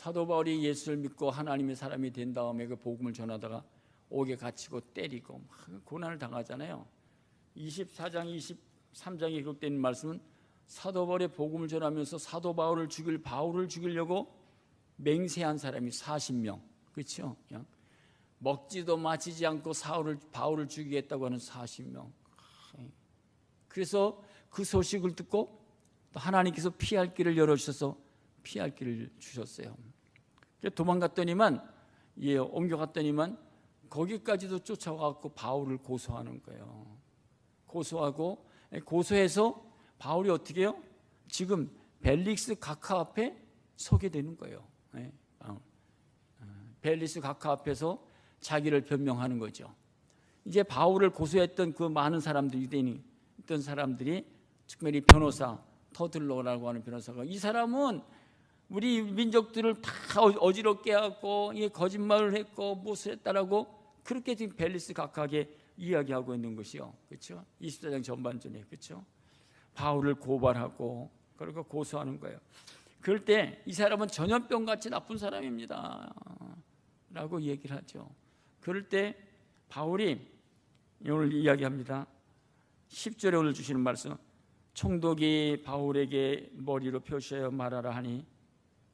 사도 바울이 예수를 믿고 하나님의 사람이 된 다음에 그 복음을 전하다가 옥에 갇히고 때리고 막 고난을 당하잖아요. 24장 23장에 기록된 말씀은 사도 바울의 복음을 전하면서 사도 바울을 죽이려고 맹세한 사람이 40명. 그렇죠? 그냥 먹지도 마시지 않고 바울을 죽이겠다고 하는 40명. 그래서 그 소식을 듣고 또 하나님께서 피할 길을 열어주셔서 피할 길을 주셨어요. 도망갔더니만 옮겨갔더니만 거기까지도 쫓아와서 바울을 고소하는 거예요. 고소해서 바울이 어떻게 해요? 지금 벨릭스 각하 앞에 서게 되는 거예요. 벨릭스 각하 앞에서 자기를 변명하는 거죠. 이제 바울을 고소했던 그 많은 사람들이, 유대인이 있던 사람들이, 특별히 변호사 터들로라고 하는 변호사가, 이 사람은 우리 민족들을 다 어지럽게 하고 거짓말을 했고 무엇을 했다라고 그렇게 지금 벨릭스 각하에게 이야기하고 있는 것이요. 그렇죠? 24장 전반전에. 그렇죠? 바울을 고발하고 그리고 고소하는 거예요. 그럴 때 이 사람은 전염병같이 나쁜 사람입니다 라고 얘기를 하죠. 그럴 때 바울이 오늘 이야기합니다. 10절에 오늘 주시는 말씀, 총독이 바울에게 머리로 표시하여 말하라 하니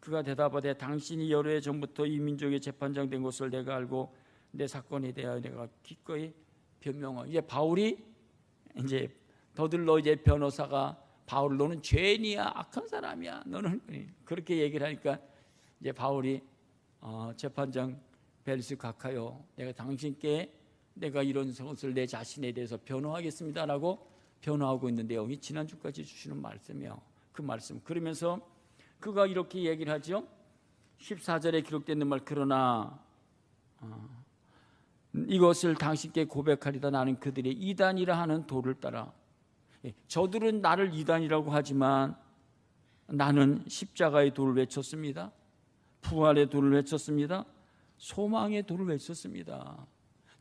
그가 대답하되 당신이 여러 해 전부터 이 민족의 재판장 된 것을 내가 알고 내 사건에 대하여 내가 기꺼이 변명하고. 이제 바울이 이제 더들러 이제 변호사가 바울 너는 죄인이야, 악한 사람이야, 너는 그렇게 얘기를 하니까 이제 바울이 재판장 벨릭스 각하여 내가 당신께 내가 이런 것을 내 자신에 대해서 변호하겠습니다라고 변호하고 있는 내용이 지난주까지 주시는 말씀이에요. 그 말씀. 그러면서 그가 이렇게 얘기를 하죠. 14절에 기록되어 있는 말, 그러나 이것을 당신께 고백하리다. 나는 그들의 이단이라 하는 도를 따라. 저들은 나를 이단이라고 하지만 나는 십자가의 도를 외쳤습니다. 부활의 도를 외쳤습니다. 소망의 도를 외쳤습니다.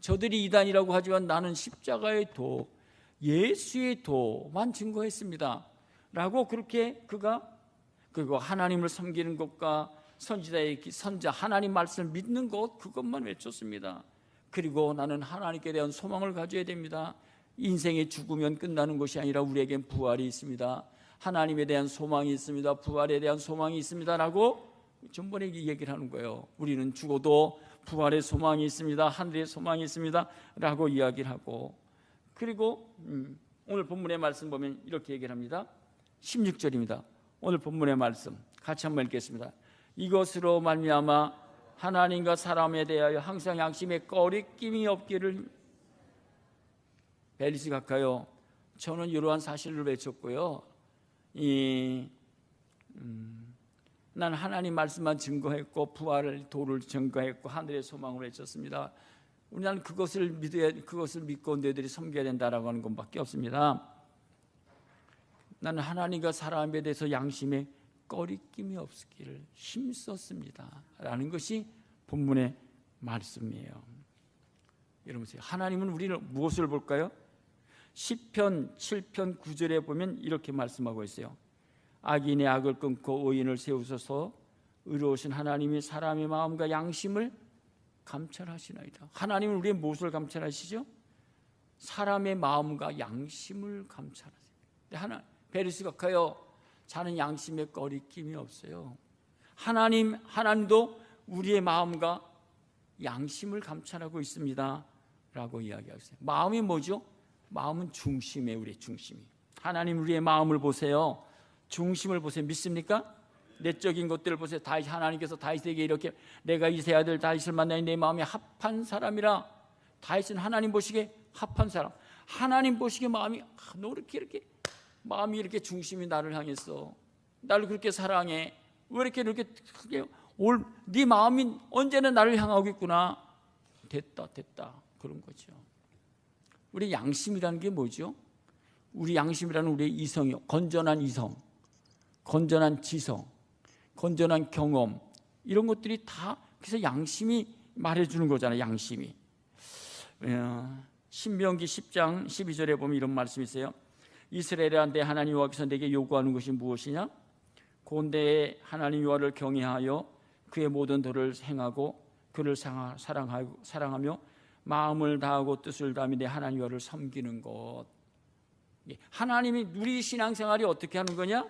저들이 이단이라고 하지만 나는 십자가의 도, 예수의 도만 증거했습니다 라고 그렇게 그리고 하나님을 섬기는 것과 선자 하나님 말씀을 믿는 것, 그것만 외쳤습니다. 그리고 나는 하나님께 대한 소망을 가져야 됩니다. 인생의 죽으면 끝나는 것이 아니라 우리에겐 부활이 있습니다. 하나님에 대한 소망이 있습니다. 부활에 대한 소망이 있습니다 라고 전번에 얘기를 하는 거예요. 우리는 죽어도 부활의 소망이 있습니다. 하늘의 소망이 있습니다 라고 이야기를 하고, 그리고 오늘 본문의 말씀 보면 이렇게 얘기를 합니다. 16절입니다. 오늘 본문의 말씀 같이 한번 읽겠습니다. 이것으로 말미암아 하나님과 사람에 대하여 항상 양심에 꺼리낌이 없기를. 벨릭스 각하여, 저는 이러한 사실을 외쳤고요. 난 하나님 말씀만 증거했고 부활의 도를 증거했고 하늘의 소망을 외쳤습니다. 우리는 그것을 믿고 너희들이 섬겨야 된다라고 하는 것밖에 없습니다. 나는 하나님과 사람에 대해서 양심에 꺼리낌이 없기를 힘썼습니다 라는 것이 본문의 말씀이에요. 여러분, 하나님은 우리를 무엇을 볼까요? 시편 7편 9절에 보면 이렇게 말씀하고 있어요. 악인의 악을 끊고 의인을 세우소서. 의로우신 하나님이 사람의 마음과 양심을 감찰하시나이다. 하나님은 우리의 무엇을 감찰하시죠? 사람의 마음과 양심을 감찰하세요. 벨릭스 각하여, 자는 양심에 꺼리낌이 없어요. 하나님도 우리의 마음과 양심을 감찰하고 있습니다 라고 이야기하고 있어요. 마음이 뭐죠? 마음은 중심이에요. 우리의 중심이. 하나님 우리의 마음을 보세요. 중심을 보세요. 믿습니까? 내적인 것들을 보세요. 하나님께서 다윗에게 이렇게 내가 이세 아들 다윗을 만나니 내 마음이 합한 사람이라. 다윗은 하나님 보시기에 합한 사람. 하나님 보시기에 마음이 너 이렇게 마음이 이렇게 중심이 나를 향했어. 나를 그렇게 사랑해. 왜 이렇게 크게 네 마음이 언제나 나를 향하고 있구나. 됐다 그런 거죠. 우리 양심이라는 게 뭐죠? 우리 양심이라는 우리의 이성이요. 건전한 이성, 건전한 지성, 건전한 경험, 이런 것들이 다 그래서 양심이 말해주는 거잖아요. 양심이. 신명기 10장 12절에 보면 이런 말씀이 있어요. 이스라엘아, 내 하나님 여호와께서 내게 요구하는 것이 무엇이냐? 곧 내 하나님 여호와를 경외하여 그의 모든 도를 행하고 그를 사랑하며 마음을 다하고 뜻을 다하며 내 하나님을 섬기는 것. 하나님이 우리 신앙생활이 어떻게 하는 거냐?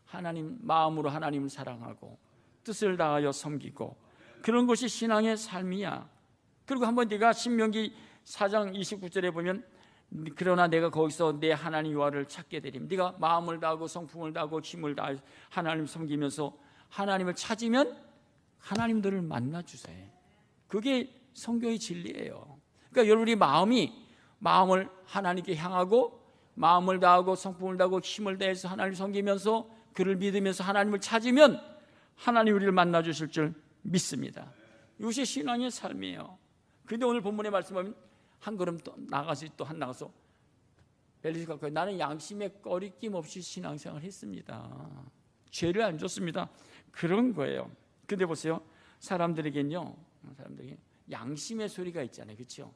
하나님 마음으로 하나님을 사랑하고 뜻을 다하여 섬기고, 그런 것이 신앙의 삶이야. 그리고 한번 네가 신명기 4장 29절에 보면, 그러나 내가 거기서 내 하나님 여호와를 찾게 되리니, 네가 마음을 다하고 성품을 다하고 힘을 다해 하나님 섬기면서 하나님을 찾으면 하나님 너를 만나 주세요. 그게 성경의 진리예요. 그러니까 여러분이 마음을 하나님께 향하고 마음을 다하고 성품을 다하고 힘을 다해서 하나님을 섬기면서 그를 믿으면서 하나님을 찾으면 하나님 우리를 만나 주실 줄 믿습니다. 이것이 신앙의 삶이에요. 그런데 오늘 본문의 말씀하면 한 걸음 또 나가서 벨리스 가까이, 나는 양심에 꺼리낌 없이 신앙생활을 했습니다. 죄를 안 줬습니다. 그런 거예요. 근데 보세요, 사람들에겐요, 양심의 소리가 있잖아요. 그렇죠?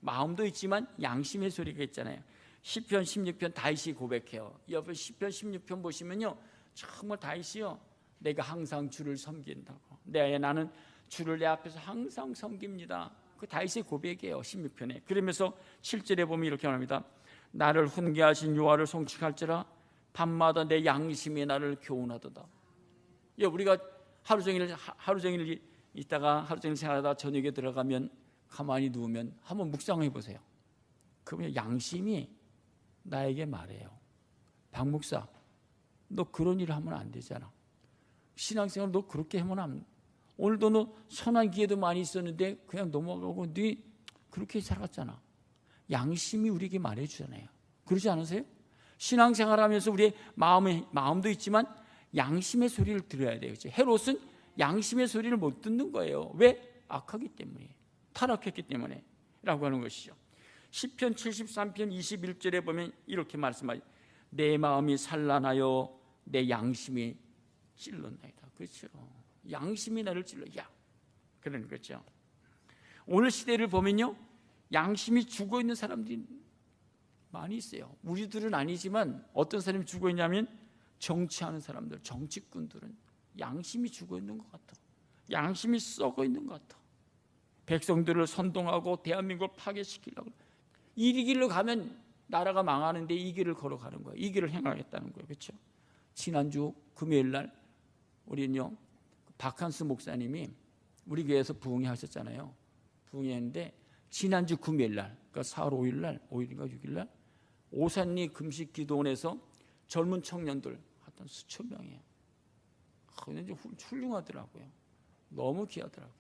마음도 있지만 양심의 소리가 있잖아요. 시편 16편 다윗이 고백해요. 옆에 시편 16편 보시면요, 정말 다윗이요, 내가 항상 주를 섬긴다고, 나는 주를 내 앞에서 항상 섬깁니다. 그 다윗의 고백이에요. 16편에. 그러면서 7절에 보면 이렇게 말합니다. 나를 훈계하신 여호와를 송축할지라 밤마다 내 양심이 나를 교훈하도다. 우리가 하루 종일 있다가 하루 종일 생활하다가 저녁에 들어가면 가만히 누우면 한번 묵상해 보세요. 그러면 양심이 나에게 말해요. 박 목사, 너 그런 일을 하면 안 되잖아. 신앙생활 너 그렇게 하면 안 돼. 오늘도 너 선한 기회도 많이 있었는데 그냥 넘어가고 네 그렇게 살았잖아. 양심이 우리에게 말해주잖아요. 그러지 않으세요? 신앙생활하면서 우리의 마음도 있지만 양심의 소리를 들어야 돼요. 헤롯은 양심의 소리를 못 듣는 거예요. 왜? 악하기 때문에, 타락했기 때문에 라고 하는 것이죠. 시편 73편 21절에 보면 이렇게 말씀하죠. 내 마음이 산란하여 내 양심이 찔렀나이다. 그렇죠. 양심이 나를 찔러. 그런 거죠. 오늘 시대를 보면요, 양심이 죽어 있는 사람들이 많이 있어요. 우리들은 아니지만 어떤 사람이 죽어 있냐면 정치하는 사람들, 정치꾼들은 양심이 죽어 있는 것 같아. 양심이 썩어 있는 것 같아. 백성들을 선동하고 대한민국을 파괴시키려고, 이 길로 가면 나라가 망하는데 이 길을 걸어가는 거예요. 이 길을 행하겠다는 거예요. 그렇죠? 지난주 금요일 날 우리는요, 박한수 목사님이 우리 교회에서 부흥회 하셨잖아요. 부흥회인데 지난주 금요일 날, 그러니까 4월 5일 날, 5일인가 6일 날 오산리 금식 기도원에서 젊은 청년들 한 수천 명이에요. 근데 훌륭하더라고요. 너무 귀하더라고요.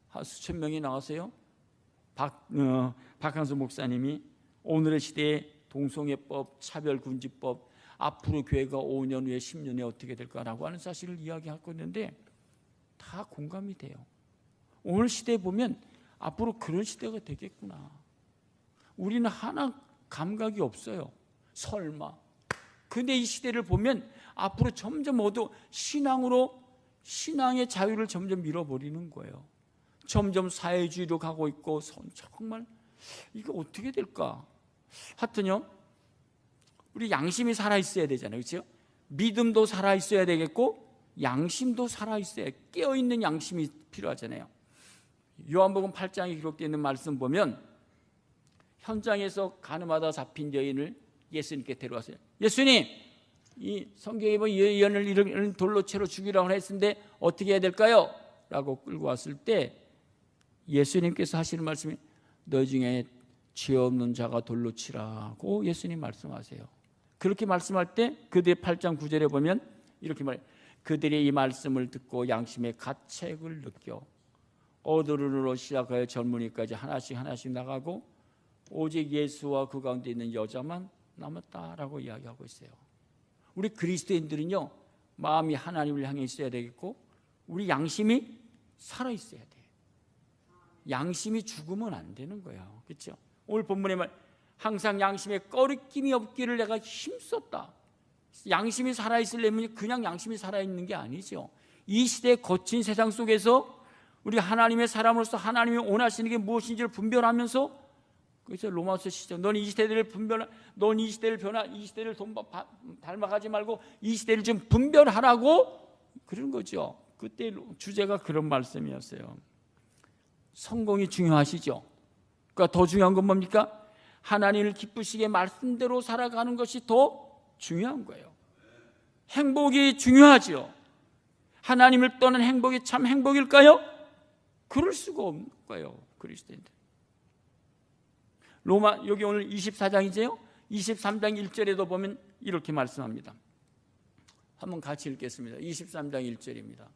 한 수천 명이 나와서요, 박한수 목사님이 오늘의 시대의 동성애법, 차별금지법, 앞으로 교회가 5년 후에 10년 후에 어떻게 될까라고 하는 사실을 이야기하고 있는데 다 공감이 돼요. 오늘 시대에 보면 앞으로 그런 시대가 되겠구나. 우리는 하나 감각이 없어요. 설마. 근데 이 시대를 보면 앞으로 점점 모두 신앙의 자유를 점점 밀어버리는 거예요. 점점 사회주의로 가고 있고, 정말 이게 어떻게 될까? 하여튼요, 우리 양심이 살아있어야 되잖아요. 그렇죠? 믿음도 살아있어야 되겠고 양심도 살아있어야, 깨어있는 양심이 필요하잖아요. 요한복음 8장에 기록되어 있는 말씀 보면 현장에서 가늠하다 잡힌 여인을 예수님께 데려왔어요. 예수님, 이 성경에 보면 이 여인을 이런 돌로 채로 죽이라고 했는데 어떻게 해야 될까요? 라고 끌고 왔을 때 예수님께서 하시는 말씀이, 너 중에 죄 없는 자가 돌로 치라고 예수님 말씀하세요. 그렇게 말씀할 때 그들의 8장 9절에 보면 이렇게 말해요. 그들이 이 말씀을 듣고 양심의 가책을 느껴 어두운으로 시작하여 젊은이까지 하나씩 나가고 오직 예수와 그 가운데 있는 여자만 남았다라고 이야기하고 있어요. 우리 그리스도인들은요, 마음이 하나님을 향해 있어야 되겠고 우리 양심이 살아있어야 돼요. 양심이 죽으면 안 되는 거예요. 그렇죠? 오늘 본문의 말, 항상 양심에 꺼리낌이 없기를 내가 힘썼다. 양심이 살아있으려면 그냥 양심이 살아있는 게 아니죠. 이 시대의 거친 세상 속에서 우리 하나님의 사람으로서 하나님이 원하시는 게 무엇인지를 분별하면서, 그래서 로마서 시절, 넌 이 시대를 닮아가지 말고 이 시대를 좀 분별하라고 그런 거죠. 그때 주제가 그런 말씀이었어요. 성공이 중요하시죠? 그러니까 더 중요한 건 뭡니까? 하나님을 기쁘시게 말씀대로 살아가는 것이 더 중요한 거예요. 행복이 중요하죠. 하나님을 떠난 행복이 참 행복일까요? 그럴 수가 없는 거예요, 그리스도인들. 로마, 여기 오늘 24장이죠? 23장 1절에도 보면 이렇게 말씀합니다. 한번 같이 읽겠습니다. 23장 1절입니다.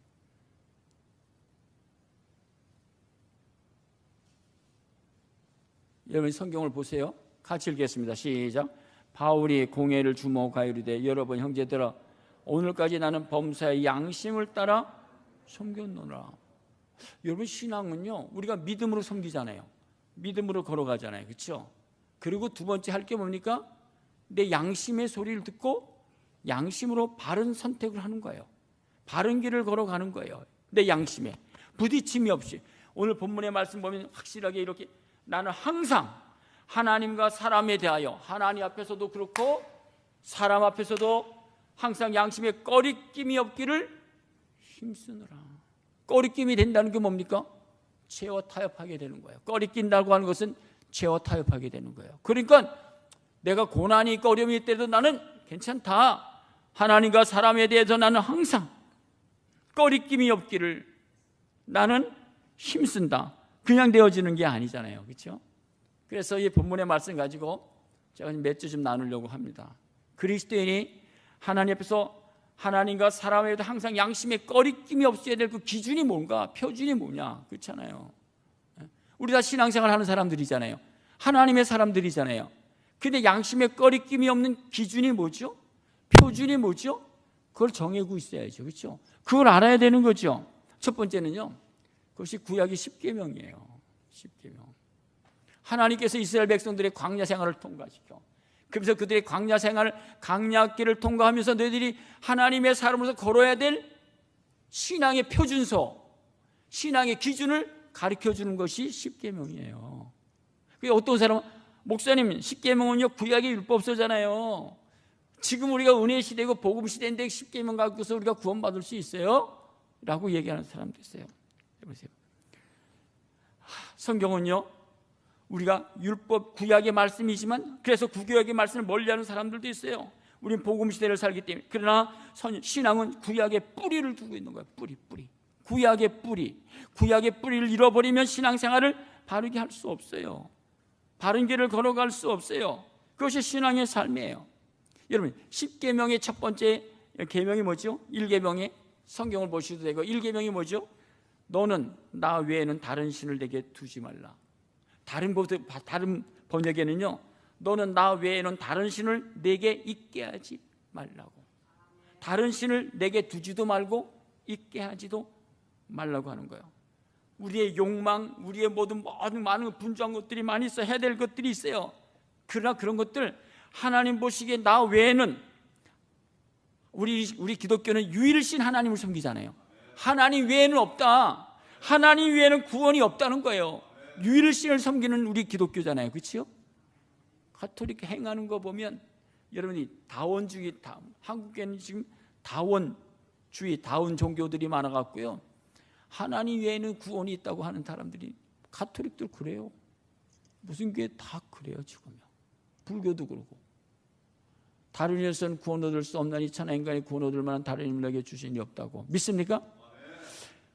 여러분 성경을 보세요. 같이 읽겠습니다. 시작. 바울이 공회를 주목하여 이르되 여러분 형제들아 오늘까지 나는 범사의 양심을 따라 섬겼노라. 여러분 신앙은요 우리가 믿음으로 섬기잖아요. 믿음으로 걸어가잖아요. 그렇죠? 그리고 두 번째 할 게 뭡니까? 내 양심의 소리를 듣고 양심으로 바른 선택을 하는 거예요. 바른 길을 걸어가는 거예요. 내 양심에 부딪힘이 없이. 오늘 본문의 말씀 보면 확실하게 이렇게 나는 항상 하나님과 사람에 대하여 하나님 앞에서도 그렇고 사람 앞에서도 항상 양심에 꺼리낌이 없기를 힘쓰느라. 꺼리낌이 된다는 게 뭡니까? 죄와 타협하게 되는 거예요. 꺼리낀다고 하는 것은 죄와 타협하게 되는 거예요. 그러니까 내가 고난이 있고 어려움이 있더라도 나는 괜찮다. 하나님과 사람에 대해서 나는 항상 꺼리낌이 없기를 나는 힘쓴다. 그냥 되어지는 게 아니잖아요. 그렇죠? 그래서 이 본문의 말씀 가지고 제가 몇 주 좀 나누려고 합니다. 그리스도인이 하나님 앞에서 하나님과 사람에도 항상 양심에 꺼리낌이 없어야 될 그 기준이 뭔가, 표준이 뭐냐, 그렇잖아요. 우리 다 신앙생활 하는 사람들이잖아요. 하나님의 사람들이잖아요. 근데 양심에 꺼리낌이 없는 기준이 뭐죠? 표준이 뭐죠? 그걸 정하고 있어야죠. 그렇죠? 그걸 알아야 되는 거죠. 첫 번째는요, 그것이 구약의 10계명이에요. 10계명. 하나님께서 이스라엘 백성들의 광야 생활을 통과시켜. 그래서 그들의 광야 생활, 광야길을 통과하면서 너희들이 하나님의 사람으로서 걸어야 될 신앙의 표준서, 신앙의 기준을 가르쳐주는 것이 10계명이에요. 어떤 사람은 목사님 10계명은요 구약의 율법서잖아요. 지금 우리가 은혜 시대고 복음 시대인데 10계명 갖고서 우리가 구원받을 수 있어요? 라고 얘기하는 사람도 있어요. 해보세요. 성경은요 우리가 율법 구약의 말씀이지만 그래서 구약의 말씀을 멀리하는 사람들도 있어요. 우리는 복음 시대를 살기 때문에. 그러나 신앙은 구약의 뿌리를 두고 있는 거예요. 뿌리. 구약의 뿌리를 잃어버리면 신앙생활을 바르게 할 수 없어요. 바른 길을 걸어갈 수 없어요. 그것이 신앙의 삶이에요. 여러분 10계명의 첫 번째 계명이 뭐죠? 1계명의 성경을 보셔도 되고 1계명이 뭐죠? 너는 나 외에는 다른 신을 내게 두지 말라. 다른 번역에는요 너는 나 외에는 다른 신을 내게 있게 하지 말라고. 다른 신을 내게 두지도 말고 있게 하지도 말라고 하는 거예요. 우리의 욕망, 우리의 모든 많은 분주한 것들이 많이 있어요. 해야 될 것들이 있어요. 그러나 그런 것들 하나님 보시기에 나 외에는 우리 기독교는 유일신 하나님을 섬기잖아요. 하나님 외에는 없다. 하나님 외에는 구원이 없다는 거예요. 유일신을 섬기는 우리 기독교잖아요. 그렇죠? 가톨릭 행하는 거 보면 여러분이 다원주의, 한국에는 지금 다원주의, 다원 종교들이 많아갖고요. 하나님 외에는 구원이 있다고 하는 사람들이 가톨릭도 그래요. 무슨 교회 다 그래요 지금요. 불교도 그러고. 다른 일에서는 구원 얻을 수 없나니 천하 인간이 구원 얻을 만한 다른 힘을 내게 주신이 없다고 믿습니까?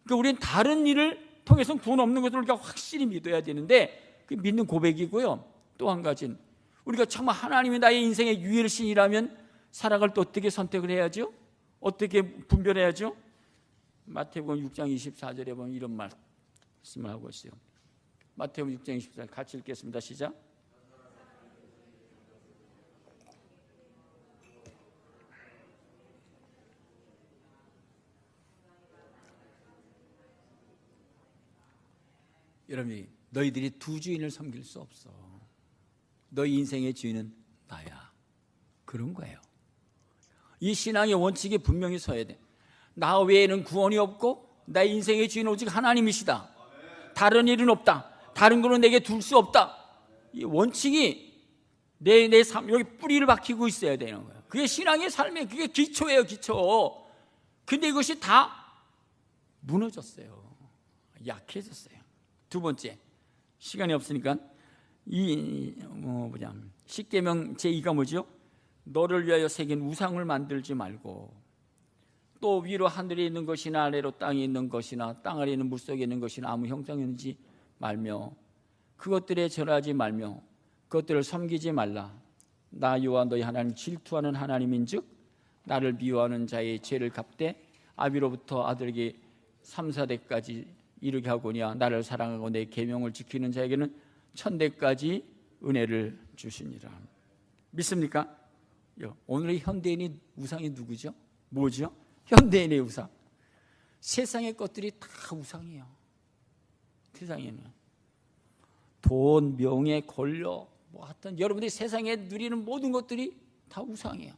그러니까 우리는 다른 일을 통해서는 구원 없는 것을 우리가 확실히 믿어야 되는데 그 믿는 고백이고요. 또 한 가지는 우리가 정말 하나님이 나의 인생의 유일신이라면 살아갈 때 어떻게 선택을 해야죠? 어떻게 분별해야죠? 마태복음 6장 24절에 보면 이런 말씀을 하고 있어요. 마태복음 6장 24절 같이 읽겠습니다. 시작. 여러분이 너희들이 두 주인을 섬길 수 없어. 너희 인생의 주인은 나야. 그런 거예요. 이 신앙의 원칙에 분명히 서야 돼. 나 외에는 구원이 없고 나의 인생의 주인은 오직 하나님이시다. 다른 일은 없다. 다른 거는 내게 둘 수 없다. 이 원칙이 내 삶, 여기 뿌리를 박히고 있어야 되는 거예요. 그게 신앙의 삶이에요. 그게 기초예요, 기초. 근데 이것이 다 무너졌어요. 약해졌어요. 두 번째, 시간이 없으니까 십계명 제2가 뭐죠? 너를 위하여 새긴 우상을 만들지 말고, 또 위로 하늘에 있는 것이나 아래로 땅에 있는 것이나 땅 아래 있는 물속에 있는 것이나 아무 형상이 있는지 말며 그것들에 절하지 말며 그것들을 섬기지 말라. 나 여호와 너희 하나님 질투하는 하나님인즉 나를 미워하는 자의 죄를 갚되 아비로부터 아들에게 3, 4대까지 이르게 하고니와 나를 사랑하고 내 계명을 지키는 자에게는 1000대까지 은혜를 주시니라. 믿습니까? 오늘의 현대인의 우상이 누구죠? 뭐죠? 현대인의 우상. 세상의 것들이 다 우상이에요. 세상에는 돈, 명예, 권력, 하여튼 여러분들이 세상에 누리는 모든 것들이 다 우상이에요.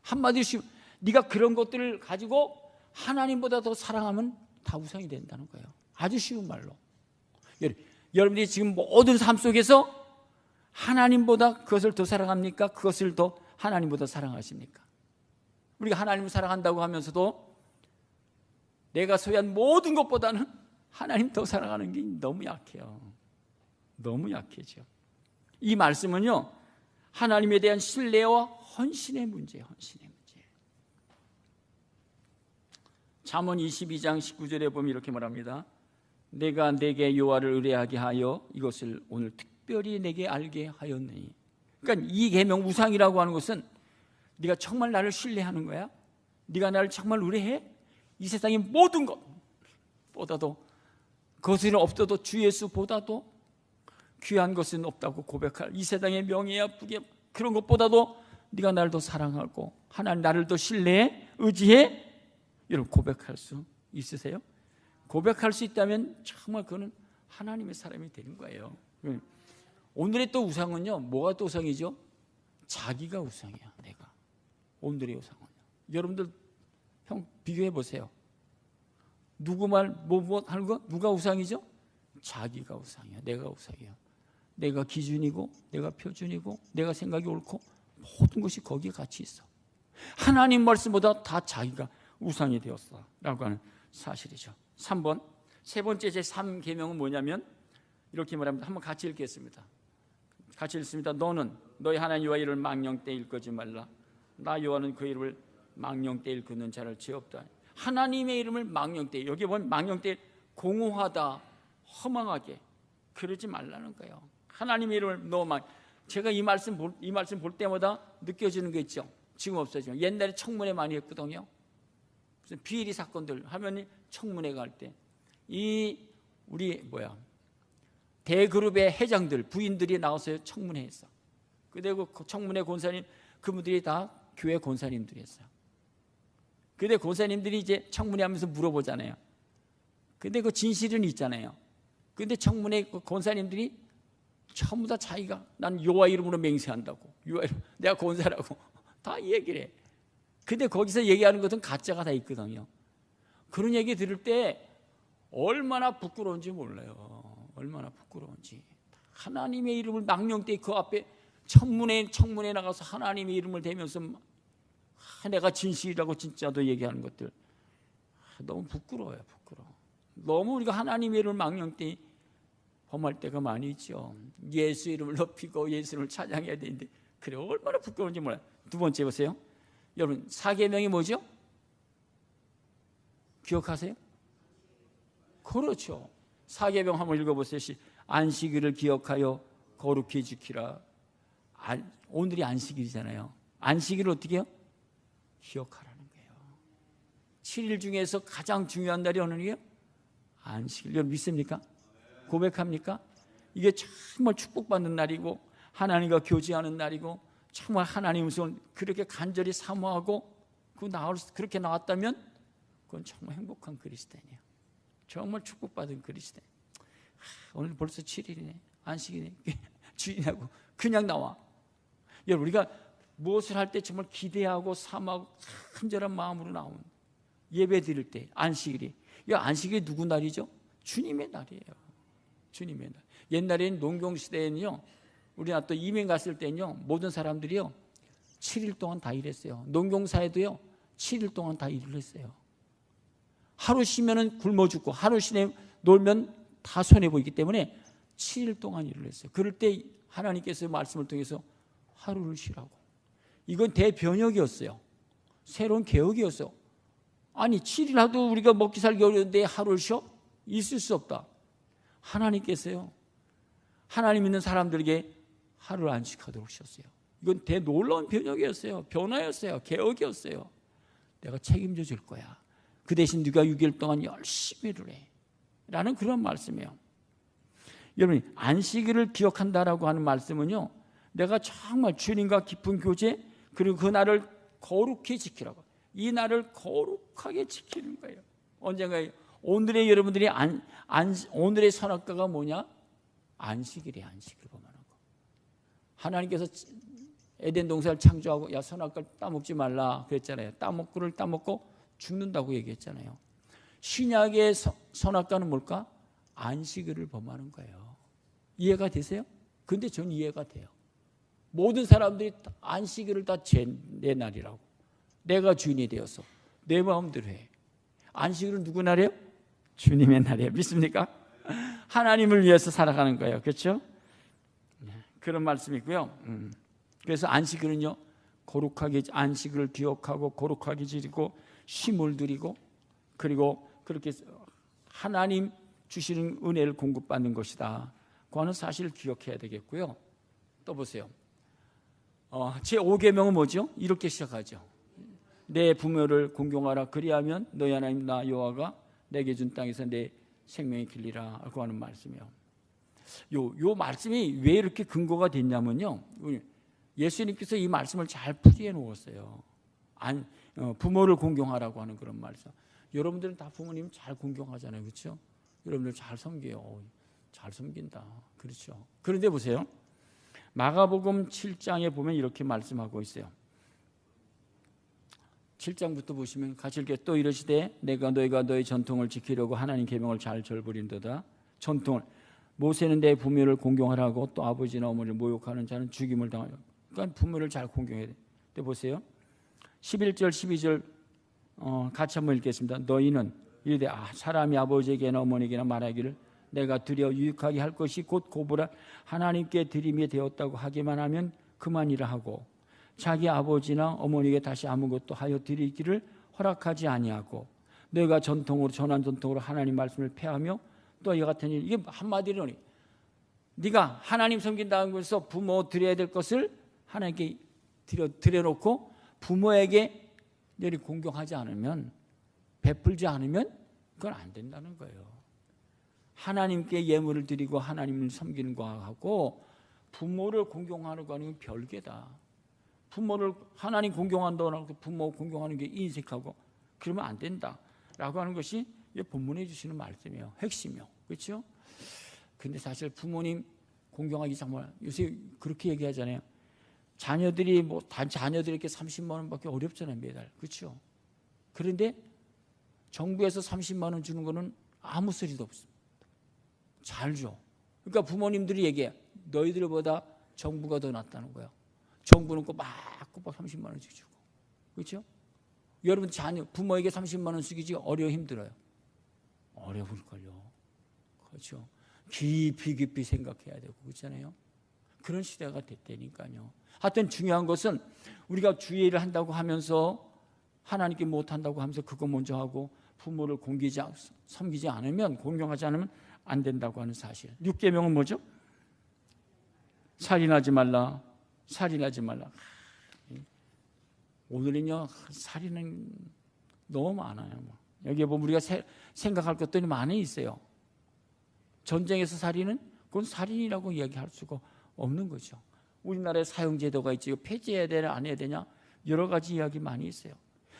한마디로 네가 그런 것들을 가지고 하나님보다 더 사랑하면 다 우상이 된다는 거예요. 아주 쉬운 말로. 여러분들이 지금 모든 삶 속에서 하나님보다 그것을 더 사랑합니까? 그것을 더 하나님보다 사랑하십니까? 우리가 하나님을 사랑한다고 하면서도 내가 소유한 모든 것보다는 하나님 더 사랑하는 게 너무 약해요. 너무 약해져. 이 말씀은요, 하나님에 대한 신뢰와 헌신의 문제예요. 헌신의 문제. 잠언 22장 19절에 보면 이렇게 말합니다. 내가 내게 여호와를 의뢰하게 하여 이것을 오늘 특별히 내게 알게 하였느니. 그러니까 이 계명 우상이라고 하는 것은 네가 정말 나를 신뢰하는 거야? 네가 나를 정말 의뢰해? 이 세상의 모든 것보다도, 것은 없어도 주 예수보다도 귀한 것은 없다고 고백할 이 세상의 명예야 부귀 그런 것보다도 네가 나를 더 사랑하고 하나님 나를 더 신뢰해? 의지해? 여러분 고백할 수 있으세요? 고백할 수 있다면 정말 그거는 하나님의 사람이 되는 거예요. 오늘의 또 우상은요, 뭐가 또 우상이죠? 자기가 우상이야. 내가. 오늘의 우상은요. 여러분들 비교해 보세요. 누구 말 뭐 하는 거? 누가 우상이죠? 자기가 우상이야. 내가 우상이야. 내가 기준이고 내가 표준이고 내가 생각이 옳고 모든 것이 거기에 같이 있어. 하나님 말씀보다 다 자기가 우상이 되었어라고 하는 사실이죠. 3번, 세 번째 제3계명은 뭐냐면 이렇게 말합니다. 한번 같이 읽겠습니다. 같이 읽습니다. 너는 너희 하나님 여호와 이름을 망령되이 일컫지 말라. 나 여호와는 그 이름을 망령되이 일컫는 자를 죄 없다. 하나님의 이름을 망령되이, 여기 보면 망령되이 공허하다, 허망하게 그러지 말라는 거예요. 하나님의 이름을 너무 제가 이 말씀 볼 때마다 느껴지는 게 있죠. 지금 없어지면 옛날에 청문회 많이 했거든요. 무슨 비리 사건들 하면 청문회 갈 때 우리 대그룹의 회장들 부인들이 나와서 청문회 했어. 그리고 청문회 권사님 그분들이 다 교회 권사님들이었어요. 근데 권사님들이 이제 청문회 하면서 물어보잖아요. 근데 그 진실은 있잖아요. 근데 청문회 권사님들이 전부 다 자기가 난 여호와 이름으로 맹세한다고, 여호와 이름 내가 권사라고 다 얘기를 해. 근데 거기서 얘기하는 것은 가짜가 다 있거든요. 그런 얘기 들을 때 얼마나 부끄러운지 몰라요. 얼마나 부끄러운지. 하나님의 이름을 망령되이 그 앞에 청문회 나가서 하나님의 이름을 대면서 내가 진실이라고 진짜도 얘기하는 것들 너무 부끄러워요. 부끄러워. 너무 우리가 하나님의 이름을 망령되이 범할 때가 많이 있죠. 예수 이름을 높이고 예수 이름을 찬양해야 되는데 그래 얼마나 부끄러운지 몰라요. 두 번째 보세요. 여러분 4계명이 뭐죠? 기억하세요? 그렇죠. 4계명 한번 읽어보세요. 안식일을 기억하여 거룩히 지키라. 오늘이 안식일이잖아요. 안식일을 어떻게 해요? 기억하라는 거예요. 7일 중에서 가장 중요한 날이 어느 날이에요? 안식일. 여러분 믿습니까? 고백합니까? 이게 정말 축복받는 날이고 하나님과 교제하는 날이고 정말 하나님의 음성을 그렇게 간절히 사모하고 그렇게 나왔다면 그건 정말 행복한 그리스도인이에요. 정말 축복받은 그리스도인. 오늘 벌써 7일이네. 안식이네. 주인하고 그냥 나와. 여러분 우리가 무엇을 할 때 정말 기대하고 사모하고 간절한 마음으로 나오는 예배 드릴 때 안식일이. 이 안식일이 누구 날이죠? 주님의 날이에요. 주님의 날. 옛날에는 농경시대에는요, 우리나라 또 이민 갔을 때는요, 모든 사람들이요 7일 동안 다 일했어요. 농경사에도요 7일 동안 다 일을 했어요. 하루 쉬면은 굶어 죽고 하루 쉬면 놀면 다 손해 보이기 때문에 7일 동안 일을 했어요. 그럴 때 하나님께서 말씀을 통해서 하루를 쉬라고. 이건 대변혁이었어요. 새로운 개혁이었어요. 아니 7일 하도 우리가 먹기 살기 어려운데 하루를 쉬어? 있을 수 없다. 하나님께서요, 하나님 있는 사람들에게 하루를 안식하도록 하셨어요. 이건 대놀라운 변혁이었어요. 변화였어요. 개혁이었어요. 내가 책임져 줄 거야. 그 대신 네가 6일 동안 열심히 일을 해. 라는 그런 말씀이에요. 여러분, 안식일을 기억한다라고 하는 말씀은요, 내가 정말 주님과 깊은 교제, 그리고 그 날을 거룩히 지키라고. 이 날을 거룩하게 지키는 거예요. 언젠가 오늘의 여러분들이 오늘의 선악과가 뭐냐? 안식일이에요. 안식일 범하는 거. 하나님께서 에덴 동산을 창조하고 야 선악과를 따먹지 말라 그랬잖아요. 따먹고를 따먹고 죽는다고 얘기했잖아요. 신약의 선악과는 뭘까? 안식일을 범하는 거예요. 이해가 되세요? 근데 전 이해가 돼요. 모든 사람들이 안식일을 다 내 날이라고. 내가 주인이 되어서 내 마음대로 해. 안식일은 누구 날이에요? 주님의 날이에요. 믿습니까? 하나님을 위해서 살아가는 거예요. 그렇죠? 그런 말씀이고요. 그래서 안식일은요, 거룩하게 안식일을 기억하고 거룩하게 지키고 쉼을 드리고 그리고 그렇게 하나님 주시는 은혜를 공급받는 것이다. 그거는 사실을 기억해야 되겠고요. 또 보세요. 제5계명은 뭐죠? 이렇게 시작하죠. 내 부모를 공경하라. 그리하면 너희 하나님 나 여호와가 내게 준 땅에서 내 생명이 길리라. 라고 하는 말씀이에요. 요 말씀이 왜 이렇게 근거가 됐냐면요, 예수님께서 이 말씀을 잘 풀이해 놓았어요. 부모를 공경하라고 하는 그런 말씀. 여러분들은 다 부모님 잘 공경하잖아요. 그렇죠? 여러분들 잘 섬겨요. 잘 섬긴다. 그렇죠? 그런데 보세요. 마가복음 7장에 보면 이렇게 말씀하고 있어요. 7장부터 보시면 같이 읽게. 또 이르시되 너희가 너희 전통을 지키려고 하나님 계명을 잘 절버린도다. 전통을. 모세는 내 부모를 공경하라고 또 아버지나 어머니를 모욕하는 자는 죽임을 당하려. 그러니까 부모를 잘 공경해야 돼. 근데 보세요. 11절 12절 같이 한번 읽겠습니다. 너희는 이르되 사람이 아버지에게나 어머니에게나 말하기를 내가 드려 유익하게 할 것이 곧 고부라 하나님께 드림이 되었다고 하기만 하면 그만이라 하고 자기 아버지나 어머니에게 다시 아무것도 하여 드리기를 허락하지 아니하고 너희가 전한 전통으로 하나님 말씀을 폐하며 또 이와 같은 일. 이게 한마디로 네가 하나님 섬긴다고 해서 부모 드려야 될 것을 하나님께 드려놓고 부모에게 너희 공경하지 않으면, 베풀지 않으면 그건 안 된다는 거예요. 하나님께 예물을 드리고 하나님을 섬기는 거하고 부모를 공경하는 거는 별개다. 부모를 하나님 공경한다고 하고 부모 공경하는 게 인색하고 그러면 안 된다라고 하는 것이 본문에 주시는 말씀이에요. 핵심이요. 그렇죠? 근데 사실 부모님 공경하기 정말 요새 그렇게 얘기하잖아요. 자녀들이 자녀들에게 30만 원밖에 어렵잖아요, 매달. 그렇죠? 그런데 정부에서 30만 원 주는 거는 아무 소리도 없습니다. 잘 줘. 그러니까 부모님들이 얘기해. 너희들보다 정부가 더 낫다는 거예요. 정부는 꼬박꼬박 30만 원씩 주고. 그렇죠? 여러분 부모에게 30만 원 쓰기 힘들어요. 어려울걸요. 그렇죠? 깊이 생각해야 되고 그렇잖아요. 그런 시대가 됐다니까요. 하여튼 중요한 것은 우리가 주의를 한다고 하면서 하나님께 못한다고 하면서 그거 먼저 하고 부모를 섬기지 않으면, 공경하지 않으면 안 된다고 하는 사실. 6계명은 뭐죠? 살인하지 말라. 살인하지 말라. 오늘은요, 살인은 너무 많아요. 여기에 보면 우리가 생각할 것들이 많이 있어요. 전쟁에서 살인은 그건 살인이라고 이야기할 수가 없는 거죠. 우리나라에 사형제도가 있지, 이거 폐지해야 되냐 안 해야 되냐 여러 가지 이야기 많이 있어요.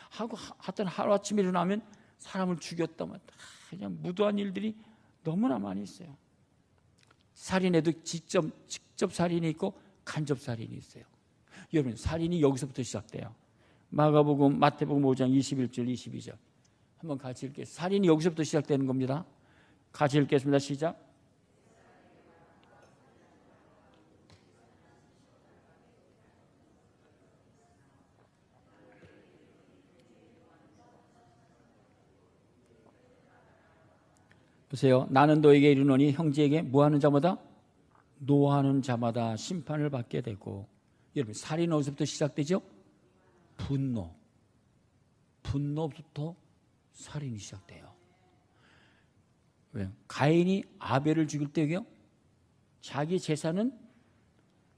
하여튼 하루아침에 일어나면 사람을 죽였다면 그냥 무도한 일들이 너무나 많이 있어요. 살인에도 직접 살인이 있고 간접 살인이 있어요. 여러분, 살인이 여기서부터 시작돼요. 마태복음 5장 21절 22절 한번 같이 읽겠습니다. 살인이 여기서부터 시작되는 겁니다. 같이 읽겠습니다. 시작. 보세요. 나는 너에게 이르노니 형제에게 뭐하는 자마다 노하는 자마다 심판을 받게 되고. 여러분, 살인은 어디서부터 시작되죠? 분노부터 살인이 시작돼요. 왜? 가인이 아벨을 죽일 때요, 자기 재산은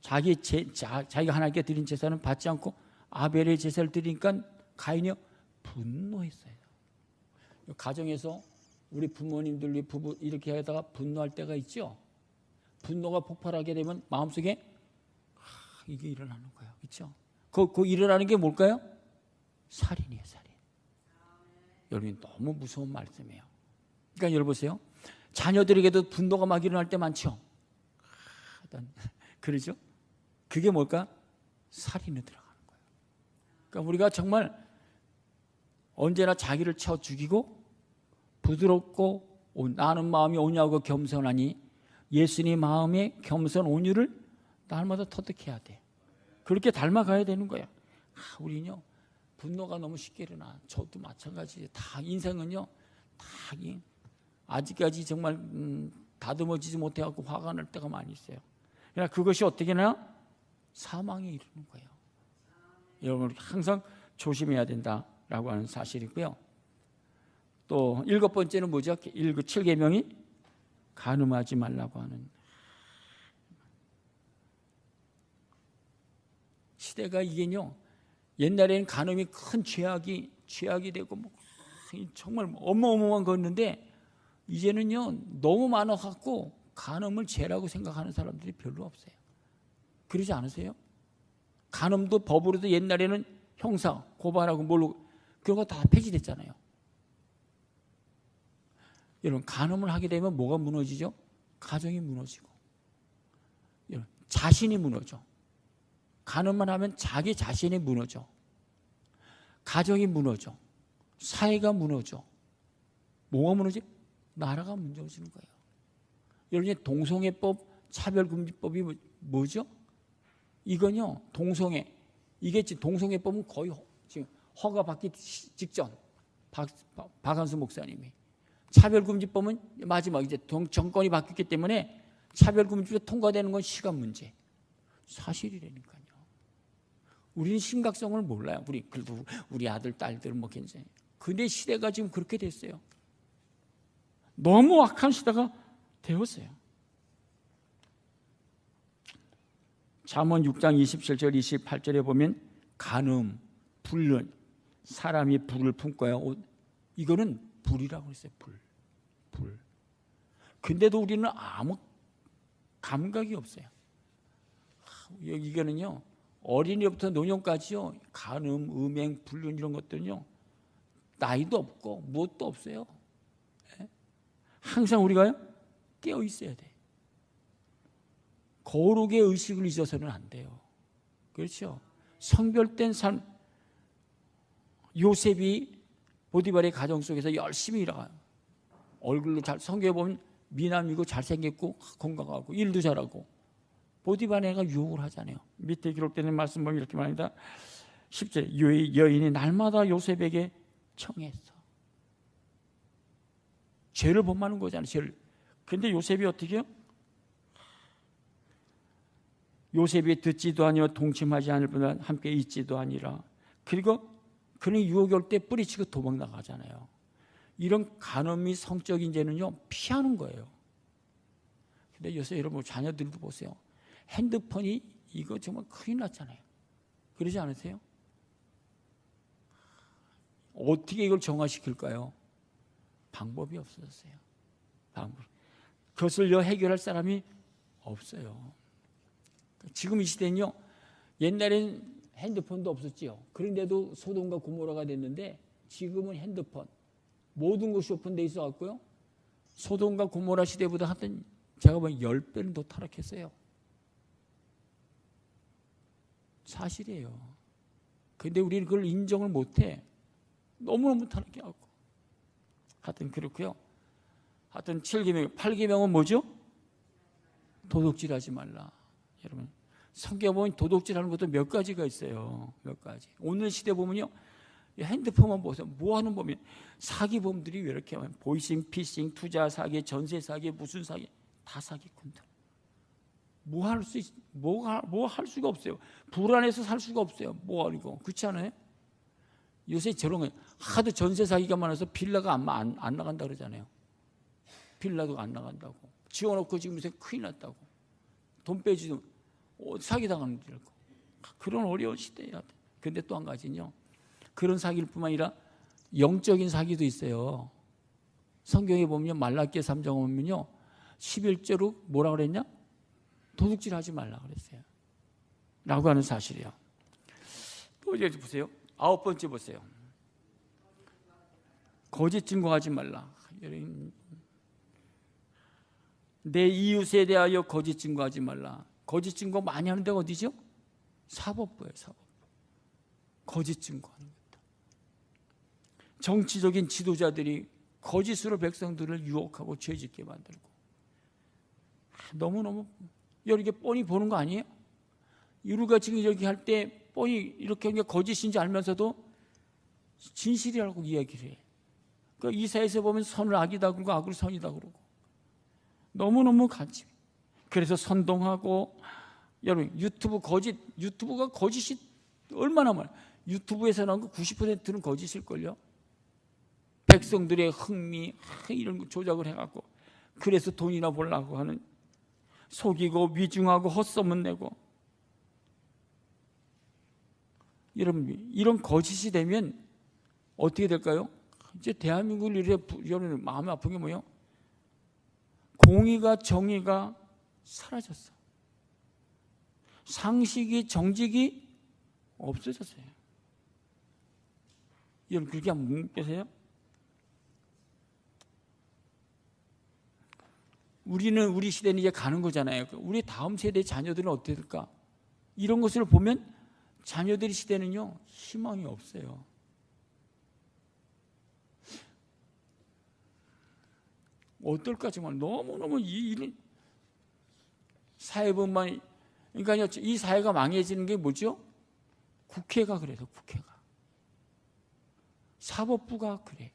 자기가 하나님께 드린 재산은 받지 않고 아벨의 제사를 드리니까 가인이요 분노했어요. 가정에서 우리 부모님들, 우리 부부 이렇게 하다가 분노할 때가 있죠. 분노가 폭발하게 되면 마음속에 이게 일어나는 거예요. 그렇죠? 그 일어나는 게 뭘까요? 살인이에요, 살인. 여러분, 너무 무서운 말씀이에요. 그러니까 여러분 보세요. 자녀들에게도 분노가 막 일어날 때 많죠. 그러죠? 그게 뭘까? 살인에 들어가는 거예요. 그러니까 우리가 정말 언제나 자기를 쳐 죽이고 부드럽고 나는 마음이 온유하고 겸손하니 예수님 마음의 겸손 온유를 날마다 터득해야 돼. 그렇게 닮아가야 되는 거야. 우리는요 분노가 너무 쉽게 일어나. 저도 마찬가지예요. 다 인생은요 다 아직까지 정말 다듬어지지 못해갖고 화가 날 때가 많이 있어요. 그러나 그것이 어떻게 나요? 사망에 이르는 거예요. 여러분 항상 조심해야 된다라고 하는 사실이고요. 또 7번째는 뭐죠? 7계명이 간음하지 말라고 하는. 시대가 이게요. 옛날에는 간음이 큰 죄악이 되고 뭐 정말 어마어마한 거였는데 이제는요 너무 많아갖고 간음을 죄라고 생각하는 사람들이 별로 없어요. 그러지 않으세요? 간음도 법으로도 옛날에는 형사 고발하고 뭘로 그런 거 다 폐지됐잖아요. 여러분 간음을 하게 되면 뭐가 무너지죠? 가정이 무너지고 여러분, 자신이 무너져. 간음만 하면 자기 자신이 무너져. 가정이 무너져. 사회가 무너져. 뭐가 무너지? 나라가 무너지는 거예요. 여러분 동성애법, 차별금지법이 뭐죠? 이건요 동성애. 이게 동성애법은 거의 지금 허가받기 직전 박한수 목사님이. 차별금지법은 마지막 이제 정권이 바뀌었기 때문에 차별금지법 통과되는 건 시간 문제. 사실이라니까요. 우리는 심각성을 몰라요. 그래도 우리 아들 딸들은 뭐 괜찮아요. 근데 시대가 지금 그렇게 됐어요. 너무 악한 시대가 되었어요. 잠언 6장 27절 28절에 보면 간음, 불륜, 사람이 불을 품고요. 이거는 불이라고 했어요. 불. 근데도 우리는 아무 감각이 없어요. 이거는요 어린이부터 노년까지요 간음, 음행, 불륜 이런 것들은요 나이도 없고 무엇도 없어요. 항상 우리가 깨어 있어야 돼. 거룩의 의식을 잊어서는 안 돼요. 그렇죠? 성별된 삶. 요셉이 보디발의 가정 속에서 열심히 일하요. 얼굴로 성경에 보면 미남이고 잘생겼고 건강하고 일도 잘하고 보디발 애가 유혹을 하잖아요. 밑에 기록되는 말씀 보면 이렇게 말합니다. 10절 여인이 날마다 요셉에게 청했어. 죄를 범하는 거잖아요. 죄를. 그런데 요셉이 어떻게 해요? 요셉이 듣지도 아니요 동침하지 않을 뿐 함께 있지도 아니라. 그리고 그는 유혹이 올 때 뿌리치고 도망 나가잖아요. 이런 간음이 성적인 죄는요 피하는 거예요. 근데 요새 여러분 자녀들도 보세요. 핸드폰이 이거 정말 큰일 났잖아요. 그러지 않으세요? 어떻게 이걸 정화시킬까요? 방법이 없어졌어요. 그것을 해결할 사람이 없어요. 지금 이 시대는요 옛날엔 핸드폰도 없었지요. 그런데도 소돔과 고모라가 됐는데 지금은 핸드폰 모든 것이 오픈되어 있어 갖고요 소돔과 고모라 시대보다 하여튼 제가 보면 10배는 더 타락했어요. 사실이에요. 그런데 우리는 그걸 인정을 못해. 너무너무 타락해갖고 하여튼 그렇고요. 하여튼 7계명, 8계명은 뭐죠? 도둑질하지 말라. 여러분 성경에 보면 도둑질하는 것도 몇 가지가 있어요. 몇 가지. 오늘 시대 보면요 핸드폰만 보세요. 뭐 하는 범인? 사기범들이 왜 이렇게 많아요? 보이싱, 피싱, 투자 사기, 전세 사기, 무슨 사기, 다 사기꾼들. 뭐 할 수가 없어요. 불안해서 살 수가 없어요. 뭐 하고 그렇지 않아요? 요새 저런 거 하도 전세 사기가 많아서 빌라가 안 나간다 그러잖아요. 빌라도 안 나간다고. 지어놓고 지금 요새 큰일 났다고. 돈 빼지도 사기당하는 줄 알고. 그런 어려운 시대야. 근데 또 한 가지는요. 그런 사기일 뿐만 아니라 영적인 사기도 있어요. 성경에 보면 말라기야 3장 보면요. 11조로 뭐라 그랬냐? 도둑질 하지 말라 그랬어요. 라고 하는 사실이에요. 또 이제 보세요. 9번째 보세요. 거짓 증거하지 말라. 내 이웃에 대하여 거짓 증거하지 말라. 거짓 증거 많이 하는 데가 어디죠? 사법부예요. 사법부. 거짓 증거하는 겁니다. 정치적인 지도자들이 거짓으로 백성들을 유혹하고 죄짓게 만들고 너무너무 이렇게 뻔히 보는 거 아니에요? 우리가 지금 이렇게 할 때 뻔히 이렇게 거짓인지 알면서도 진실이라고 이야기를 해. 그러니까 이사야에서 보면 선을 악이다 그러고 악을 선이다 그러고 너무너무 같이. 그래서 선동하고 여러분 유튜브가 거짓이 얼마나 많아요. 유튜브에서 나온 거 90%는 거짓일걸요. 백성들의 흥미 이런 거 조작을 해갖고 그래서 돈이나 벌라고 하는 속이고 위증하고 헛소문 내고 여러분 이런 거짓이 되면 어떻게 될까요? 이제 대한민국을 여러분 마음이 아픈 게 뭐예요? 공의가 정의가 사라졌어. 상식이 정직이 없어졌어요. 여러분 그렇게 한번 보세요. 우리 시대는 이제 가는 거잖아요. 우리 다음 세대의 자녀들은 어떻게 될까? 이런 것을 보면 자녀들의 시대는요 희망이 없어요. 어떨까 정말 너무너무 이 사회분만 그러니까 이 사회가 망해지는 게 뭐죠? 국회가 그래서 국회가 사법부가 그래.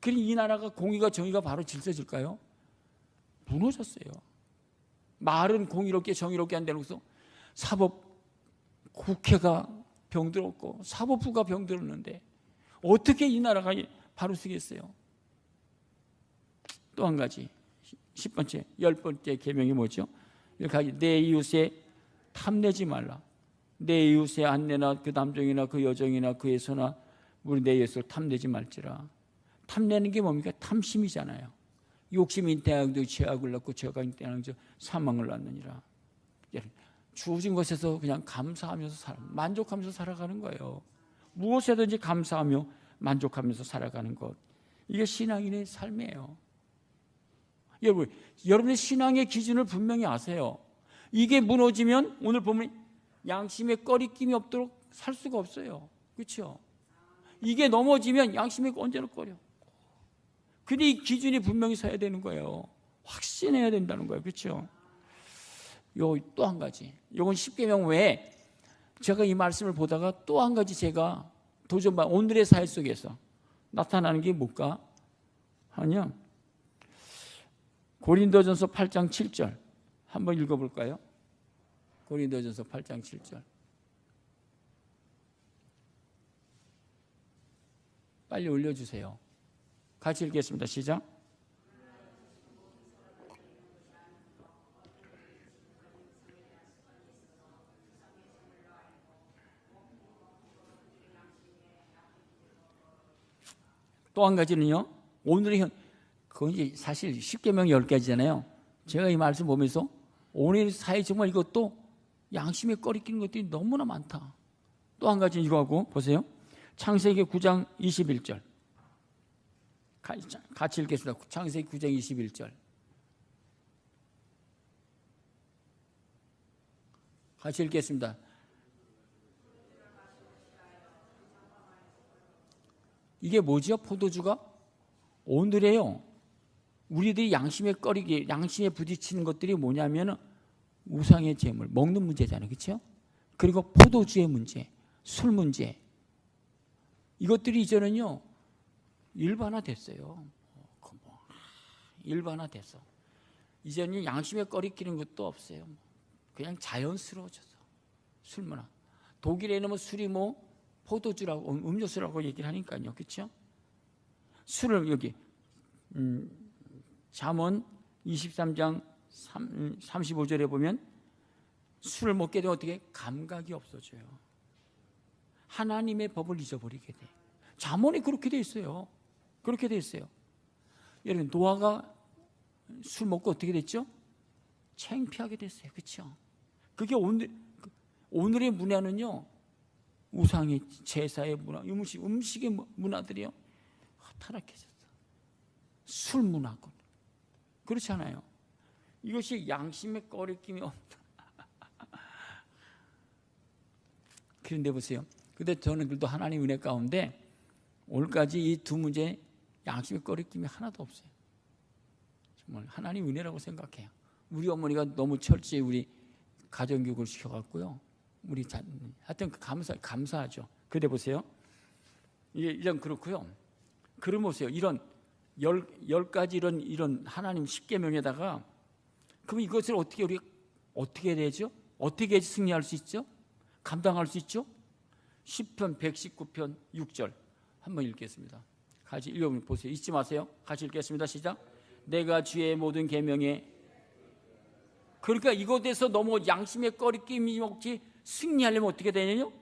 그럼 이 나라가 공의가 정의가 바로 질서질까요? 무너졌어요. 말은 공의롭게 정의롭게 한다고서 사법 국회가 병들었고 사법부가 병들었는데 어떻게 이 나라가 바로 서겠어요? 또 한 가지 10번째 10번째 계명이 뭐죠? 내 이웃에 탐내지 말라. 내 이웃의 안내나 그 남종이나 그 여종이나 그의 소나 우리 내 이웃을 탐내지 말지라. 탐내는 게 뭡니까? 탐심이잖아요. 욕심이 인태하고 죄악을 낳고 죄가 인태하고 사망을 낳느니라. 주어진 것에서 그냥 감사하면서 만족하면서 살아가는 거예요. 무엇에든지 감사하며 만족하면서 살아가는 것. 이게 신앙인의 삶이에요. 여러분, 여러분의 신앙의 기준을 분명히 아세요. 이게 무너지면 오늘 보면 양심에 꺼리낌이 없도록 살 수가 없어요. 그렇죠? 이게 넘어지면 양심에 언제나 꺼려. 근데 이 기준이 분명히 서야 되는 거예요. 확신해야 된다는 거예요. 그렇죠? 요 또 한 가지. 요건 10계명 외에 제가 이 말씀을 보다가 또 한 가지 제가 도전 오늘의 사회 속에서 나타나는 게 뭘까? 하냐? 고린도전서 8장 7절 한번 읽어볼까요? 고린도전서 8장 7절 빨리 올려주세요. 같이 읽겠습니다. 시작. 또 한 가지는요. 오늘의 그건 이제 사실 10계명 10가지잖아요. 제가 이 말씀 보면서 오늘 사회 정말 이것도 양심에 꺼리끼는 것들이 너무나 많다. 또 한 가지 이거하고 보세요. 창세기 9장 21절 같이 읽겠습니다. 창세기 9장 21절 같이 읽겠습니다. 이게 뭐지요? 포도주가? 오늘에요. 우리들이 양심에 꺼리게 양심에 부딪히는 것들이 뭐냐면 우상의 제물 먹는 문제잖아요. 그렇죠? 그리고 포도주의 문제, 술 문제 이것들이 이제는요 일반화됐어요. 일반화됐어. 이제는 양심에 꺼리끼는 것도 없어요. 그냥 자연스러워졌어. 술 문화. 독일에는 뭐 술이 뭐 포도주라고 음료수라고 얘기를 하니까요. 그렇죠? 술을 여기 잠언 23장 35절에 보면 술을 먹게 되면 어떻게 감각이 없어져요. 하나님의 법을 잊어버리게 돼. 잠언이 그렇게 돼 있어요. 그렇게 돼 있어요. 여러분 노아가 술 먹고 어떻게 됐죠? 창피하게 됐어요. 그렇죠? 그게 오늘의 문화는요. 우상의 제사의 문화, 음식의 문화들이요. 타락해졌어. 술 문화군. 그렇지 않아요? 이것이 양심의 꺼리낌이 없다. 그런데 보세요. 근데 저는 그래도 하나님 은혜 가운데 오늘까지 이 두 문제 양심의 꺼리낌이 하나도 없어요. 정말 하나님 은혜라고 생각해요. 우리 어머니가 너무 철저히 우리 가정교육을 시켜갖고요. 우리 하여튼 감사하죠. 그런데 보세요. 이런 그렇고요. 그럼 보세요. 이런 열 가지 이런 하나님 십계명에다가 그럼 이것을 우리 어떻게 해야 되죠? 어떻게 승리할 수 있죠? 감당할 수 있죠? 시편 119편 6절 한번 읽겠습니다. 같이 읽어보세요. 잊지 마세요. 같이 읽겠습니다. 시작. 내가 주의 모든 계명에 그러니까 이것에서 너무 양심의 꺼리낌이 없지 승리하려면 어떻게 되냐요?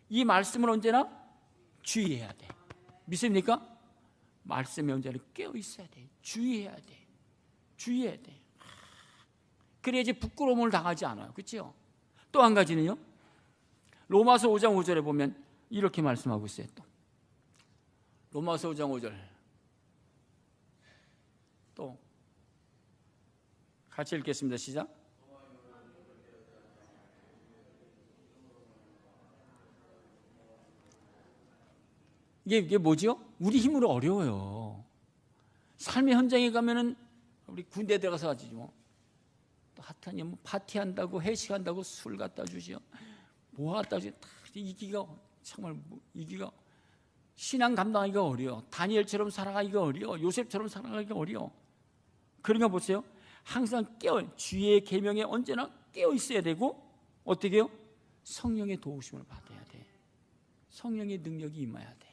이 말씀을 언제나 주의해야 돼. 믿습니까? 말씀에 언제나 깨어 있어야 돼. 주의해야 돼. 주의해야 돼. 그래야지 부끄러움을 당하지 않아요. 그렇죠? 또 한 가지는요. 로마서 5장 5절에 보면 이렇게 말씀하고 있어요. 또 로마서 5장 5절 또 같이 읽겠습니다. 시작. 이게 뭐죠? 우리 힘으로 어려워요. 삶의 현장에 가면은 우리 군대 들어가서 하지 뭐. 또 핫하니 뭐 파티한다고 회식한다고 술 갖다 주죠. 뭐 갖다 주지? 이기가 정말 이기가 신앙 감당하기가 어려워. 다니엘처럼 살아가기가 어려워. 요셉처럼 살아가기가 어려워. 그러니까 보세요. 항상 주의 계명에 언제나 깨어 있어야 되고 어떻게 해요? 성령의 도우심을 받아야 돼. 성령의 능력이 임해야 돼.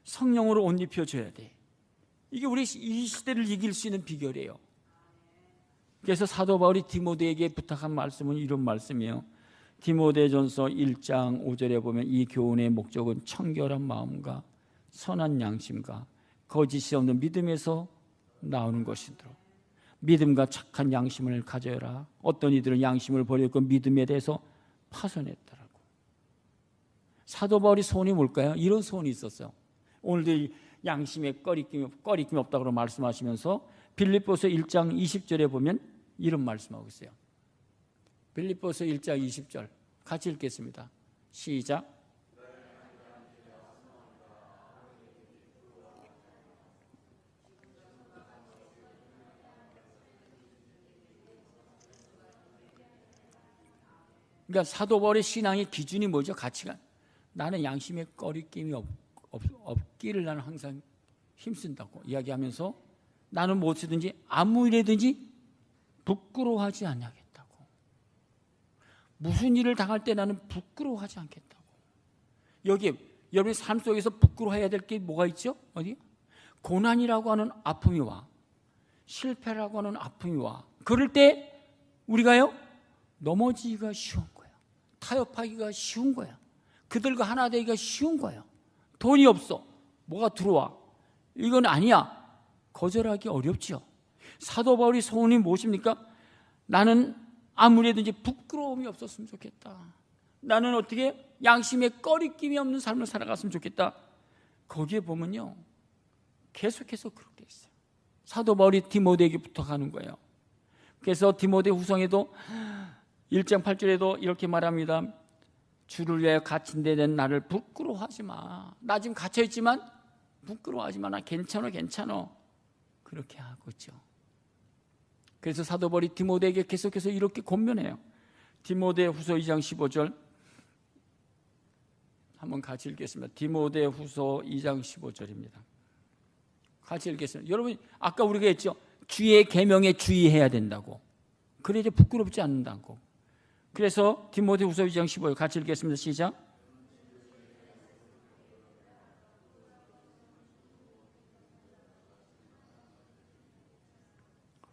성령으로 옷 입혀줘야 돼. 이게 우리 이 시대를 이길 수 있는 비결이에요. 그래서 사도 바울이 디모데에게 부탁한 말씀은 이런 말씀이에요. 디모데전서 1장 5절에 보면 이 교훈의 목적은 청결한 마음과 선한 양심과 거짓이 없는 믿음에서 나오는 것이더라. 믿음과 착한 양심을 가져라. 어떤 이들은 양심을 버리고 믿음에 대해서 파손했더라고. 사도 바울이 소원이 뭘까요? 이런 소원이 있었어요. 오늘도 양심에 꺼리낌이 없다고 말씀하시면서 빌립보서 1장 20절에 보면 이런 말씀하고 있어요. 빌립보서 1장 20절 같이 읽겠습니다. 시작. 그러니까 사도 바울의 신앙의 기준이 뭐죠? 가치가 나는 양심에 꺼리낌이 없기를 나는 항상 힘쓴다고 이야기하면서 나는 무엇이든지 아무 일이든지 부끄러워하지 않겠다고. 무슨 일을 당할 때 나는 부끄러워하지 않겠다고. 여기 여러분의 삶 속에서 부끄러워해야 될 게 뭐가 있죠? 어디? 고난이라고 하는 아픔이 와. 실패라고 하는 아픔이 와. 그럴 때 우리가요 넘어지기가 쉬운 거야. 타협하기가 쉬운 거야. 그들과 하나 되기가 쉬운 거야. 돈이 없어. 뭐가 들어와. 이건 아니야. 거절하기 어렵죠. 사도 바울이 소원이 무엇입니까? 나는 아무래든지 부끄러움이 없었으면 좋겠다. 나는 어떻게 양심에 꺼리낌이 없는 삶을 살아갔으면 좋겠다. 거기에 보면요 계속해서 그렇게 있어요. 사도 바울이 디모데에게 부탁하는 거예요. 그래서 디모데 후성에도 1장 8절에도 이렇게 말합니다. 주를 위하여 갇힌 데 된 나를 부끄러워하지 마. 나 지금 갇혀있지만 부끄러워하지 마. 나 괜찮아. 그렇게 하고 있죠. 그래서 사도 바울이 디모데에게 계속해서 이렇게 권면해요. 디모데 후서 2장 15절 한번 같이 읽겠습니다. 디모데후서 2장 15절입니다. 같이 읽겠습니다. 여러분 아까 우리가 했죠. 주의 계명에 주의해야 된다고. 그래야 부끄럽지 않는다고. 그래서 디모데후서 2장 15절 같이 읽겠습니다. 시작.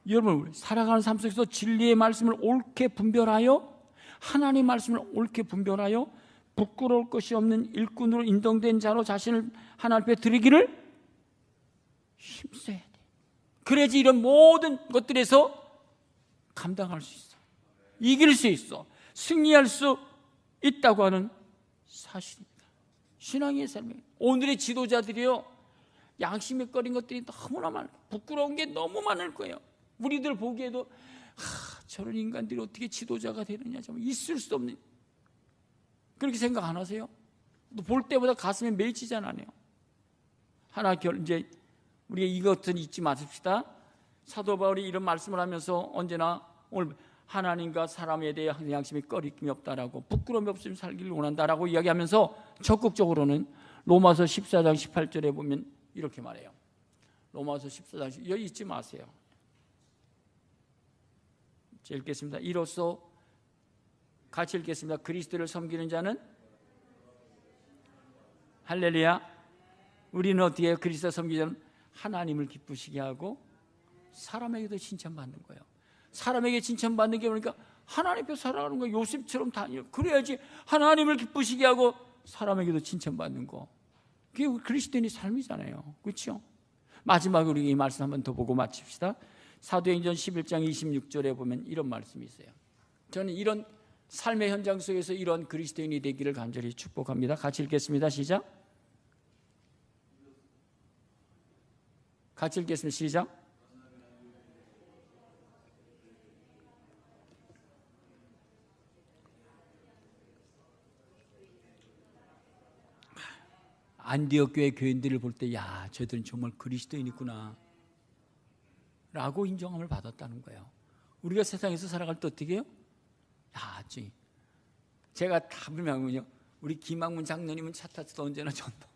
여러분 살아가는 삶 속에서 진리의 말씀을 옳게 분별하여 하나님의 말씀을 옳게 분별하여 부끄러울 것이 없는 일꾼으로 인정된 자로 자신을 하나님 앞에 드리기를 힘써야 돼. 그래야지 이런 모든 것들에서 감당할 수 있어. 이길 수 있어. 승리할 수 있다고 하는 사실입니다. 신앙의 삶이에요. 오늘의 지도자들이요, 양심에 꺼린 것들이 너무나 많아요. 부끄러운 게 너무 많을 거예요. 우리들 보기에도 저런 인간들이 어떻게 지도자가 되느냐, 정말 있을 수 없는, 그렇게 생각 안 하세요? 볼 때보다 가슴에 맺히잖아요. 하나 이제 우리가 이것은 잊지 마십시다. 사도 바울이 이런 말씀을 하면서 언제나 오늘 하나님과 사람에 대해 양심이 꺼림이 없다라고, 부끄러움이 없으면 살기를 원한다라고 이야기하면서 적극적으로는 로마서 14장 18절에 보면 이렇게 말해요. 로마서 14장 여기 잊지 마세요. 자, 읽겠습니다. 이로써 같이 읽겠습니다. 그리스도를 섬기는 자는 할렐루야. 우리는 어떻게 해요? 그리스도 섬기는 자는 하나님을 기쁘시게 하고 사람에게도 칭찬받는 거예요. 사람에게 칭찬받는 게 그러니까 하나님 앞에 살아가는 거예요. 요셉처럼 다니요. 그래야지 하나님을 기쁘시게 하고 사람에게도 칭찬받는 거. 그게 그리스도인의 삶이잖아요. 그렇죠? 마지막으로 우리 이 말씀 한번 더 보고 마칩시다. 사도행전 11장 26절에 보면 이런 말씀이 있어요. 저는 이런 삶의 현장 속에서 이런 그리스도인이 되기를 간절히 축복합니다. 같이 읽겠습니다. 시작. 같이 읽겠습니다. 시작. 안디옥 교회 교인들을 볼 때, 야, 저들은 정말 그리스도인이구나 라고 인정함을 받았다는 거예요. 우리가 세상에서 살아갈 때 어떻게 해요? 야, 제가 다 분명하군요. 우리 김학문 장로님은 차 타서 언제나 전도.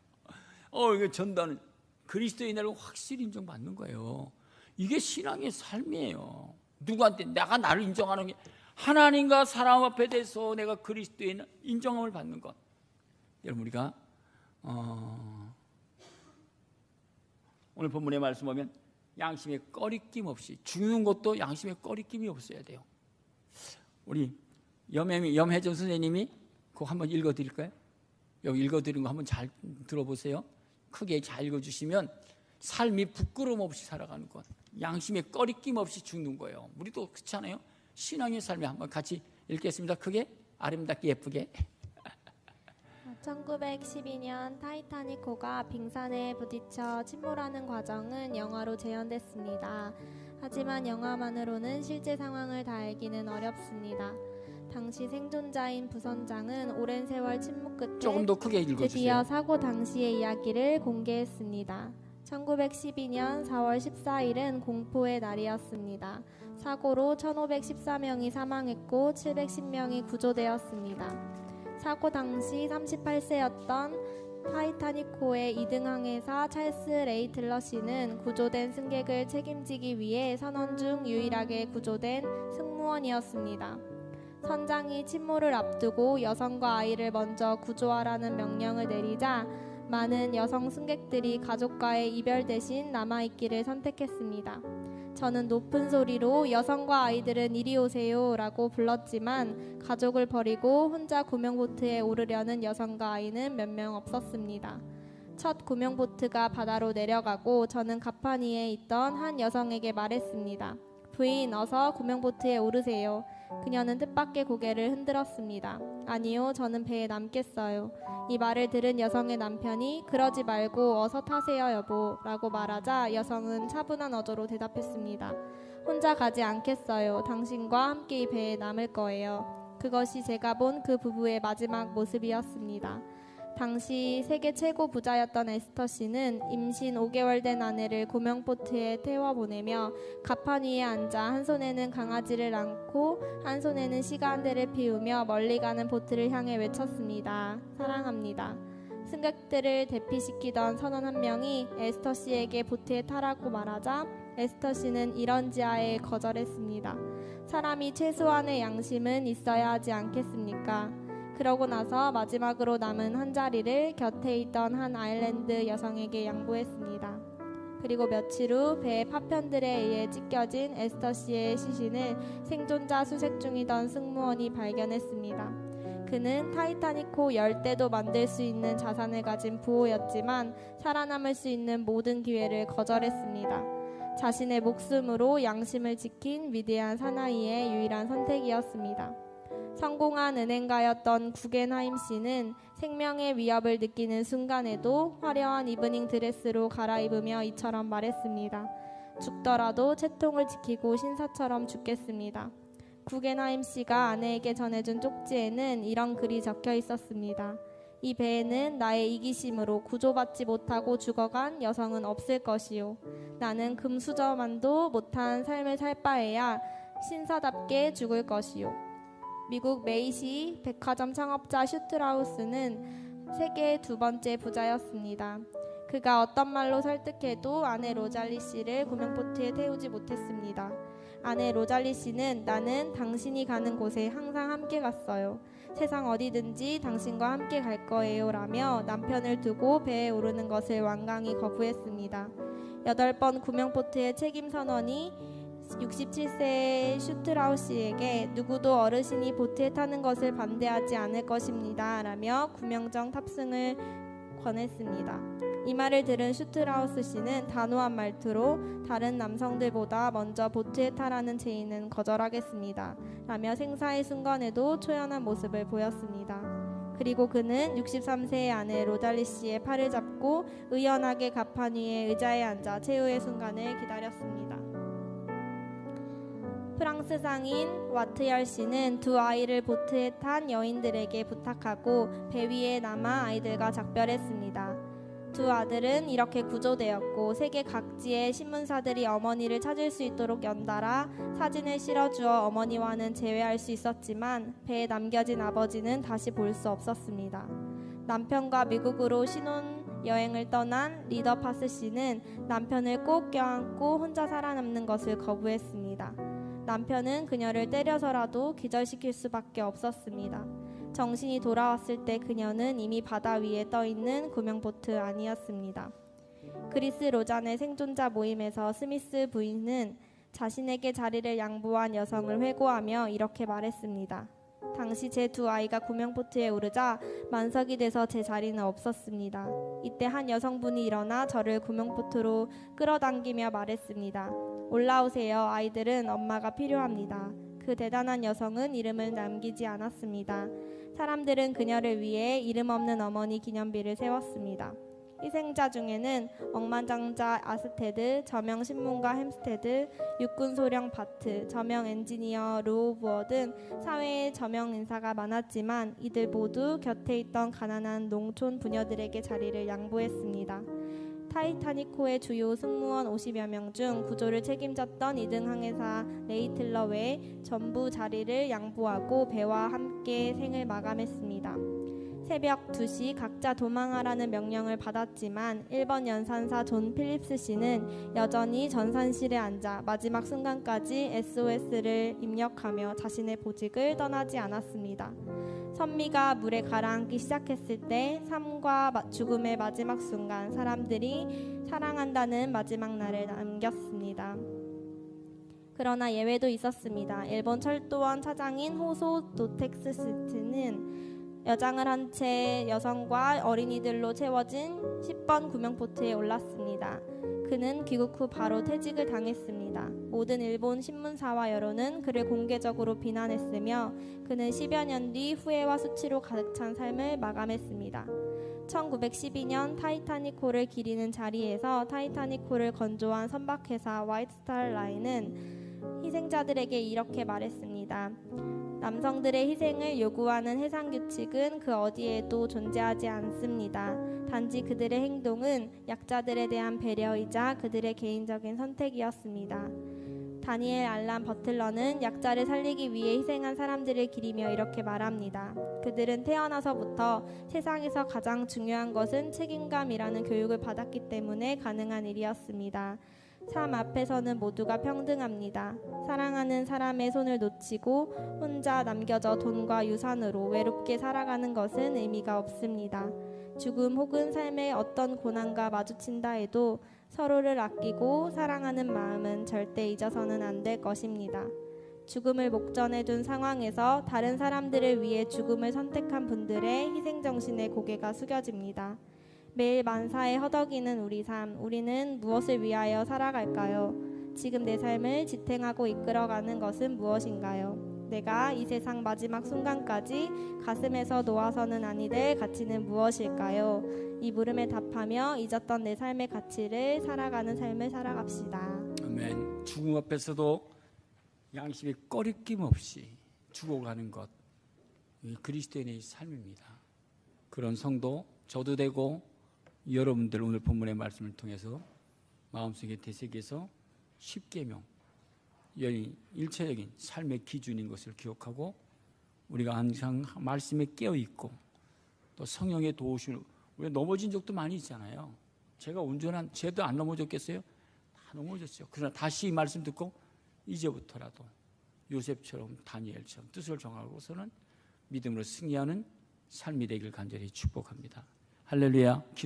이거 전도는 그리스도인이라고 확실히 인정받는 거예요. 이게 신앙의 삶이에요. 누구한테 내가 나를 인정하는 게, 하나님과 사람 앞에 대해서 내가 그리스도인 인정함을 받는 것. 여러분 우리가 오늘 본문의 말씀 보면 양심에 꺼리낌 없이 죽는 것도 양심에 꺼리낌이 없어야 돼요. 우리 염혜정 선생님이 그거 한번 읽어드릴까요? 여기 읽어드린 거 한번 잘 들어보세요. 크게 잘 읽어주시면 삶이 부끄러움 없이 살아가는 것, 양심에 꺼리낌 없이 죽는 거예요. 우리도 그렇잖아요. 신앙의 삶이 한번 같이 읽겠습니다. 크게 아름답게 예쁘게. 1912년 타이타닉호가 빙산에 부딪혀 침몰하는 과정은 영화로 재현됐습니다. 하지만 영화만으로는 실제 상황을 다 알기는 어렵습니다. 당시 생존자인 부선장은 오랜 세월 침묵 끝에 조금 더 크게 읽어주세요. 드디어 사고 당시의 이야기를 공개했습니다. 1912년 4월 14일은 공포의 날이었습니다. 사고로 1514명이 사망했고 710명이 구조되었습니다. 사고 당시 38세였던 타이타닉호의 2등 항해사 찰스 레이틀러 씨는 구조된 승객을 책임지기 위해 선원 중 유일하게 구조된 승무원이었습니다. 선장이 침몰을 앞두고 여성과 아이를 먼저 구조하라는 명령을 내리자 많은 여성 승객들이 가족과의 이별 대신 남아있기를 선택했습니다. 저는 높은 소리로 여성과 아이들은 이리 오세요 라고 불렀지만 가족을 버리고 혼자 구명보트에 오르려는 여성과 아이는 몇 명 없었습니다. 첫 구명보트가 바다로 내려가고 저는 갑판 위에 있던 한 여성에게 말했습니다. 부인, 어서 구명보트에 오르세요. 그녀는 뜻밖의 고개를 흔들었습니다. 아니요, 저는 배에 남겠어요. 이 말을 들은 여성의 남편이 그러지 말고 어서 타세요 여보 라고 말하자 여성은 차분한 어조로 대답했습니다. 혼자 가지 않겠어요. 당신과 함께 이 배에 남을 거예요. 그것이 제가 본 그 부부의 마지막 모습이었습니다. 당시 세계 최고 부자였던 에스터 씨는 임신 5개월 된 아내를 구명보트에 태워보내며 갑판 위에 앉아 한 손에는 강아지를 안고 한 손에는 시간대를 피우며 멀리 가는 보트를 향해 외쳤습니다. 사랑합니다. 승객들을 대피시키던 선원 한 명이 에스터 씨에게 보트에 타라고 말하자 에스터 씨는 이런지하에 거절했습니다. 사람이 최소한의 양심은 있어야 하지 않겠습니까? 그러고 나서 마지막으로 남은 한 자리를 곁에 있던 한 아일랜드 여성에게 양보했습니다. 그리고 며칠 후 배의 파편들에 의해 찢겨진 에스터 씨의 시신을 생존자 수색 중이던 승무원이 발견했습니다. 그는 타이타닉호 10대도 만들 수 있는 자산을 가진 부호였지만 살아남을 수 있는 모든 기회를 거절했습니다. 자신의 목숨으로 양심을 지킨 위대한 사나이의 유일한 선택이었습니다. 성공한 은행가였던 구겐하임 씨는 생명의 위협을 느끼는 순간에도 화려한 이브닝 드레스로 갈아입으며 이처럼 말했습니다. 죽더라도 채통을 지키고 신사처럼 죽겠습니다. 구겐하임 씨가 아내에게 전해준 쪽지에는 이런 글이 적혀 있었습니다. 이 배에는 나의 이기심으로 구조받지 못하고 죽어간 여성은 없을 것이요. 나는 금수저만도 못한 삶을 살 바에야 신사답게 죽을 것이요. 미국 메이시 백화점 창업자 슈트라우스는 세계의 2번째 부자였습니다. 그가 어떤 말로 설득해도 아내 로잘리 씨를 구명보트에 태우지 못했습니다. 아내 로잘리 씨는 나는 당신이 가는 곳에 항상 함께 갔어요. 세상 어디든지 당신과 함께 갈 거예요 라며 남편을 두고 배에 오르는 것을 완강히 거부했습니다. 8번 구명보트의 책임 선원이 67세의 슈트라우스 씨에게 누구도 어르신이 보트에 타는 것을 반대하지 않을 것입니다 라며 구명정 탑승을 권했습니다. 이 말을 들은 슈트라우스 씨는 단호한 말투로 다른 남성들보다 먼저 보트에 타라는 제의는 거절하겠습니다 라며 생사의 순간에도 초연한 모습을 보였습니다. 그리고 그는 63세의 아내 로달리 씨의 팔을 잡고 의연하게 갑판 위에 의자에 앉아 최후의 순간을 기다렸습니다. 프랑스 상인 와트열 씨는 2 아이를 보트에 탄 여인들에게 부탁하고 배 위에 남아 아이들과 작별했습니다. 2 아들은 이렇게 구조되었고 세계 각지의 신문사들이 어머니를 찾을 수 있도록 연달아 사진을 실어주어 어머니와는 재회할 수 있었지만 배에 남겨진 아버지는 다시 볼 수 없었습니다. 남편과 미국으로 신혼여행을 떠난 리더 파스 씨는 남편을 꼭 껴안고 혼자 살아남는 것을 거부했습니다. 남편은 그녀를 때려서라도 기절시킬 수밖에 없었습니다. 정신이 돌아왔을 때 그녀는 이미 바다 위에 떠있는 구명보트 안이었습니다. 그리스 로잔의 생존자 모임에서 스미스 부인은 자신에게 자리를 양보한 여성을 회고하며 이렇게 말했습니다. 당시 제 2 아이가 구명보트에 오르자 만석이 돼서 제 자리는 없었습니다. 이때 한 여성분이 일어나 저를 구명보트로 끌어당기며 말했습니다. 올라오세요. 아이들은 엄마가 필요합니다. 그 대단한 여성은 이름을 남기지 않았습니다. 사람들은 그녀를 위해 이름 없는 어머니 기념비를 세웠습니다. 희생자 중에는 억만장자 아스테드, 저명 신문가 햄스테드, 육군 소령 바트, 저명 엔지니어 로우부어 등 사회의 저명 인사가 많았지만 이들 모두 곁에 있던 가난한 농촌 부녀들에게 자리를 양보했습니다. 타이타닉호의 주요 승무원 50여 명 중 구조를 책임졌던 2등 항해사 레이틀러 외에 전부 자리를 양보하고 배와 함께 생을 마감했습니다. 새벽 2시 각자 도망하라는 명령을 받았지만 1번 연산사 존 필립스 씨는 여전히 전산실에 앉아 마지막 순간까지 SOS를 입력하며 자신의 보직을 떠나지 않았습니다. 선미가 물에 가라앉기 시작했을 때 삶과 죽음의 마지막 순간 사람들이 사랑한다는 마지막 날을 남겼습니다. 그러나 예외도 있었습니다. 일본 철도원 차장인 호소 도텍스스트는 여장을 한 채 여성과 어린이들로 채워진 10번 구명보트에 올랐습니다. 그는 귀국 후 바로 퇴직을 당했습니다. 모든 일본 신문사와 여론은 그를 공개적으로 비난했으며 그는 10여 년 뒤 후회와 수치로 가득 찬 삶을 마감했습니다. 1912년 타이타닉호를 기리는 자리에서 타이타닉호를 건조한 선박회사 화이트스타 라인은 희생자들에게 이렇게 말했습니다. 남성들의 희생을 요구하는 해상 규칙은 그 어디에도 존재하지 않습니다. 단지 그들의 행동은 약자들에 대한 배려이자 그들의 개인적인 선택이었습니다. 다니엘 알란 버틀러는 약자를 살리기 위해 희생한 사람들을 기리며 이렇게 말합니다. 그들은 태어나서부터 세상에서 가장 중요한 것은 책임감이라는 교육을 받았기 때문에 가능한 일이었습니다. 삶 앞에서는 모두가 평등합니다. 사랑하는 사람의 손을 놓치고 혼자 남겨져 돈과 유산으로 외롭게 살아가는 것은 의미가 없습니다. 죽음 혹은 삶의 어떤 고난과 마주친다 해도 서로를 아끼고 사랑하는 마음은 절대 잊어서는 안 될 것입니다. 죽음을 목전에 둔 상황에서 다른 사람들을 위해 죽음을 선택한 분들의 희생정신에 고개가 숙여집니다. 매일 만사에 허덕이는 우리 삶, 우리는 무엇을 위하여 살아갈까요? 지금 내 삶을 지탱하고 이끌어가는 것은 무엇인가요? 내가 이 세상 마지막 순간까지 가슴에서 놓아서는 아니 될 가치는 무엇일까요? 이 물음에 답하며 잊었던 내 삶의 가치를 살아가는 삶을 살아갑시다. 아멘. 죽음 앞에서도 양심이 꺼리낌 없이 죽어가는 것, 이 그리스도인의 삶입니다. 그런 성도 저도 되고 여러분들 오늘 본문의 말씀을 통해서 마음속에 되새겨서 10계명, 일체적인 삶의 기준인 것을 기억하고 우리가 항상 말씀에 깨어있고 또 성령의 도우심을, 우리가 넘어진 적도 많이 있잖아요. 제가 운전한 쟤도 안 넘어졌겠어요? 다 넘어졌죠. 그러나 다시 이 말씀 듣고 이제부터라도 요셉처럼 다니엘처럼 뜻을 정하고서는 믿음으로 승리하는 삶이 되길 간절히 축복합니다. 할렐루야.